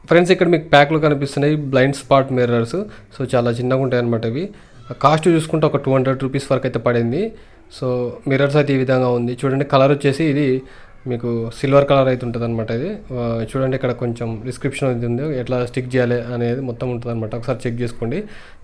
Friends ఇక్కడ మీకు ప్యాక్లో కనిపిస్తున్నాయి బ్లైండ్ స్పాట్ మిర్రర్స్. సో చాలా చిన్నగా ఉంటాయి అనమాట ఇవి. కాస్ట్ చూసుకుంటే ఒక 200 రూపీస్ వరకు అయితే పడింది. సో మిర్రర్స్ అయితే ఈ విధంగా ఉంది చూడండి. కలర్ వచ్చేసి ఇది మీకు సిల్వర్ కలర్ అయితే ఉంటుంది అనమాట. ఇది చూడండి ఇక్కడ కొంచెం డిస్క్రిప్షన్ అయితే ఉంది, ఎట్లా స్టిక్ చేయాలి అనేది మొత్తం ఉంటుంది అనమాట. ఒకసారి చెక్ చేసుకోండి.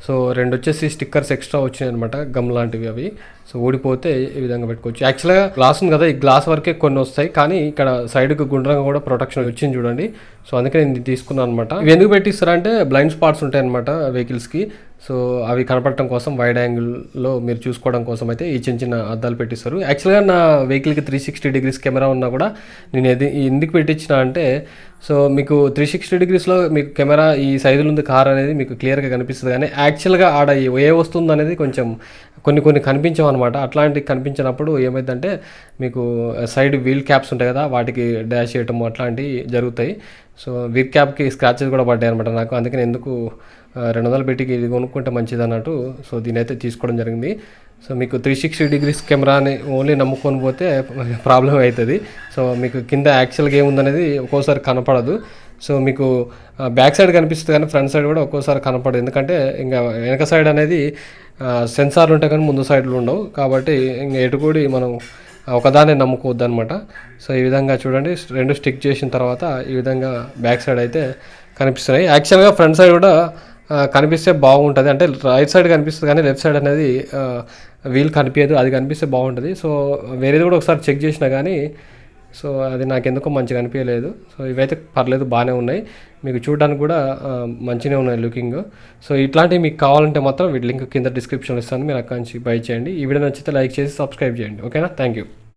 సో 2 వచ్చేసి స్టిక్కర్స్ ఎక్స్ట్రా వచ్చినాయి అనమాట, గమ్ లాంటివి అవి. సో ఊడిపోతే ఈ విధంగా పెట్టుకోవచ్చు. యాక్చువల్గా గ్లాస్ ఉంది కదా, ఈ గ్లాస్ వరకే కొన్ని వస్తాయి, కానీ ఇక్కడ సైడ్కి గుండ్రంగా కూడా ప్రొటెక్షన్ వచ్చింది చూడండి. సో అందుకే నేను తీసుకున్నాను అనమాట. ఇవి ఎందుకు పెట్టిస్తారంటే బ్లైండ్ స్పాట్స్ ఉంటాయి అనమాట వెహికల్స్కి. సో అవి కనపడటం కోసం వైడ్ యాంగిల్లో మీరు చూసుకోవడం కోసం అయితే ఈ చిన్న చిన్న అద్దాలు పెట్టిస్తారు. యాక్చువల్గా నా వెహికల్కి 360 డిగ్రీస్ కెమెరా ఉన్నా కూడా నేను ఎందుకు పెట్టించిన అంటే, సో మీకు 360 డిగ్రీస్లో మీకు కెమెరా ఈ సైజులో ఉంది కార్ అనేది మీకు క్లియర్గా కనిపిస్తుంది, కానీ యాక్చువల్గా ఆడ ఏ వస్తుంది అనేది కొంచెం కొన్ని కనిపించవు అనమాట. అట్లాంటివి కనిపించినప్పుడు ఏమైందంటే మీకు సైడ్ వీల్ క్యాప్స్ ఉంటాయి కదా, వాటికి డాష్ చేయటం అట్లాంటివి జరుగుతాయి. సో వీల్ క్యాప్కి స్క్రాచెస్ కూడా పడ్డాయి అనమాట నాకు. అందుకని ఎందుకు 200 పెట్టి ఇది కొనుక్కుంటే మంచిది అన్నట్టు సో దీని అయితే తీసుకోవడం జరిగింది. సో మీకు 360 డిగ్రీస్ కెమెరాని ఓన్లీ నమ్ముకొని పోతే ప్రాబ్లం అవుతుంది. సో మీకు కింద యాక్చువల్గా ఏముందనేది ఒక్కోసారి కనపడదు. సో మీకు బ్యాక్ సైడ్ కనిపిస్తుంది కానీ ఫ్రంట్ సైడ్ కూడా ఒక్కోసారి కనపడదు, ఎందుకంటే ఇంకా వెనక సైడ్ అనేది సెన్సార్లు ఉంటాయి కానీ ముందు సైడ్లు ఉండవు. కాబట్టి ఇంకా ఎటుకూడి మనం ఒకదాన్ని నమ్ముకోవద్దు అనమాట. సో ఈ విధంగా చూడండి, 2 స్టిక్ చేసిన తర్వాత ఈ విధంగా బ్యాక్ సైడ్ అయితే కనిపిస్తున్నాయి. యాక్చువల్గా ఫ్రంట్ సైడ్ కూడా కనిపిస్తే బాగుంటుంది, అంటే రైట్ సైడ్ కనిపిస్తుంది కానీ లెఫ్ట్ సైడ్ అనేది వీల్ కనిపించదు, అది కనిపిస్తే బాగుంటుంది. సో వేరేది కూడా ఒకసారి చెక్ చేసినా కానీ సో అది నాకు ఎందుకో మంచిగా అనిపించలేదు. సో ఇవైతే పర్లేదు, బాగానే ఉన్నాయి, మీకు చూడడానికి కూడా మంచిగా ఉన్నాయి లుకింగ్. సో ఇట్లాంటివి మీకు కావాలంటే మాత్రం వీటి లింక్ కింద డిస్క్రిప్షన్లో ఇస్తాను, మీరు అక్కడి నుంచి బై చేయండి. ఈ వీడియో నచ్చితే లైక్ చేసి సబ్స్క్రైబ్ చేయండి. ఓకేనా, థ్యాంక్ యూ.